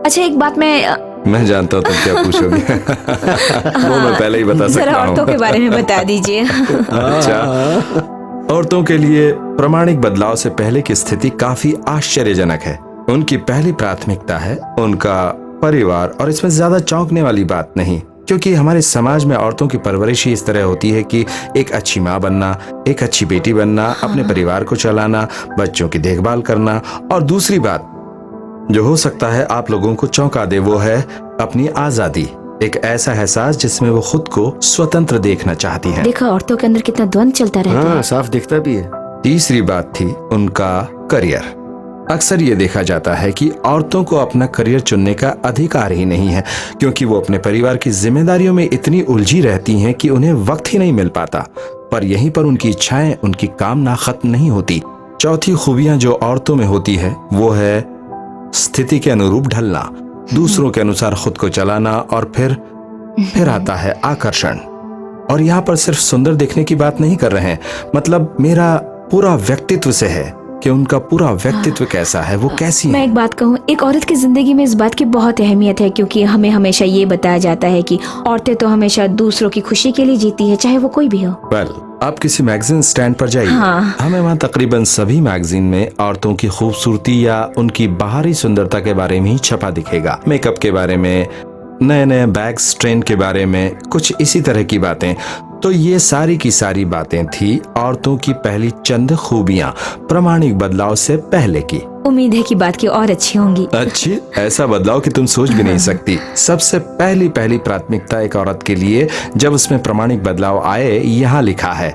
अच्छा, एक बात मैं जानता हूँ तुम क्या पूछोगे। वो मैं पहले ही बता सकता जरा हूँ। औरतों के बारे में बता दीजिए। अच्छा, औरतों के लिए प्रामाणिक बदलाव से पहले की स्थिति काफी आश्चर्यजनक है। उनकी पहली प्राथमिकता है उनका परिवार, और इसमें ज्यादा चौंकने वाली बात नहीं, क्योंकि हमारे समाज में औरतों की परवरिश ही इस तरह होती है कि एक अच्छी माँ बनना, एक अच्छी बेटी बनना, अपने परिवार को चलाना, बच्चों की देखभाल करना, और दूसरी बात जो हो सकता है आप लोगों को चौंका दे, वो है अपनी आजादी, एक ऐसा एहसास जिसमें वो खुद को स्वतंत्र देखना चाहती है। देखा औरतों के अंदर कितना द्वंद चलता रहता है। साफ दिखता भी है। तीसरी बात थी उनका करियर। अक्सर ये देखा जाता है कि औरतों को अपना करियर चुनने का अधिकार ही नहीं है, क्योंकि वो अपने परिवार की जिम्मेदारियों में इतनी उलझी रहती हैं कि उन्हें वक्त ही नहीं मिल पाता। पर यहीं पर उनकी इच्छाएं, उनकी कामना खत्म नहीं होती। चौथी खूबियां जो औरतों में होती है वो है स्थिति के अनुरूप ढलना, दूसरों के अनुसार खुद को चलाना, और फिर आता है आकर्षण। और यहाँ पर सिर्फ सुंदर दिखने की बात नहीं कर रहे हैं, मतलब मेरा पूरा व्यक्तित्व से है कि उनका पूरा व्यक्तित्व कैसा है, वो कैसी मैं है। एक बात कहूँ, एक औरत की जिंदगी में इस बात की बहुत अहमियत है, क्योंकि हमें हमेशा ये बताया जाता है कि औरतें तो हमेशा दूसरों की खुशी के लिए जीती है, चाहे वो कोई भी हो। आप किसी मैगजीन स्टैंड पर जाइए, हमें वहाँ तकरीबन सभी मैगजीन में औरतों की खूबसूरती या उनकी बाहरी सुंदरता के बारे में ही छपा दिखेगा। मेकअप के बारे में, नए नए बैग्स, ट्रेंड के बारे में, कुछ इसी तरह की बातें। तो ये सारी की सारी बातें थी औरतों की पहली चंद खूबियां प्रामाणिक बदलाव से पहले की। उम्मीद है कि बात की और अच्छी होंगी। अच्छी? ऐसा बदलाव कि तुम सोच भी नहीं सकती। सबसे पहली प्राथमिकता एक औरत के लिए जब उसमें प्रामाणिक बदलाव आए, यहाँ लिखा है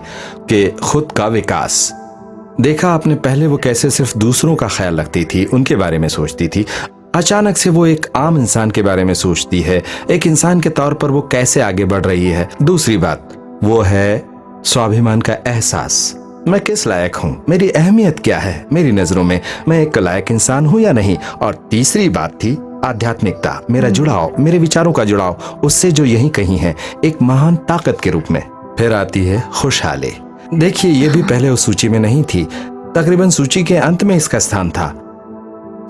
कि खुद का विकास। देखा आपने, पहले वो कैसे सिर्फ दूसरों का ख्याल रखती थी, उनके बारे में सोचती थी। अचानक से वो एक आम इंसान के बारे में सोचती है, एक इंसान के तौर पर वो कैसे आगे बढ़ रही है। दूसरी बात वो है स्वाभिमान का एहसास। मैं किस लायक हूँ, मेरी अहमियत क्या है मेरी नजरों में, मैं एक लायक इंसान हूँ या नहीं। और तीसरी बात थी आध्यात्मिकता, मेरा जुड़ाव, मेरे विचारों का जुड़ाव उससे जो यहीं कहीं है, एक महान ताकत के रूप में। फिर आती है खुशहाली। देखिए, ये भी पहले उस सूची में नहीं थी, तकरीबन सूची के अंत में इसका स्थान था।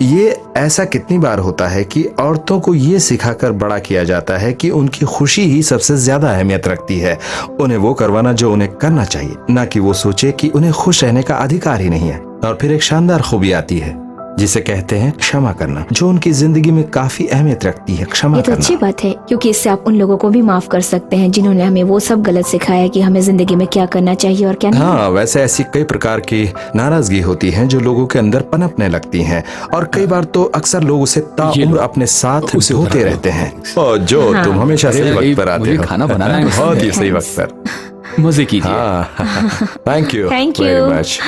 ये ऐसा कितनी बार होता है कि औरतों को ये सिखाकर बड़ा किया जाता है कि उनकी खुशी ही सबसे ज्यादा अहमियत रखती है, उन्हें वो करवाना जो उन्हें करना चाहिए, ना कि वो सोचे कि उन्हें खुश रहने का अधिकार ही नहीं है। और फिर एक शानदार खूबी आती है जिसे कहते हैं क्षमा करना, जो उनकी जिंदगी में काफी अहमियत रखती है। क्षमा ये तो करना अच्छी बात है, क्योंकि इससे आप उन लोगों को भी माफ कर सकते हैं जिन्होंने हमें वो सब गलत सिखाया कि हमें जिंदगी में क्या करना चाहिए और क्या नहीं। हाँ, वैसे ऐसी कई प्रकार की नाराजगी होती है जो लोगों के अंदर पनपने लगती हैं, और कई बार तो अक्सर लोग उसे ताउम्र अपने साथ उसे होते रहते हैं। और जो तुम हमेशा सही वक्त पर आते हो, खाना बनाना है बहुत ही सही वक्त पर। मजे कीजिए। हाँ, thank you Thank you. Very much.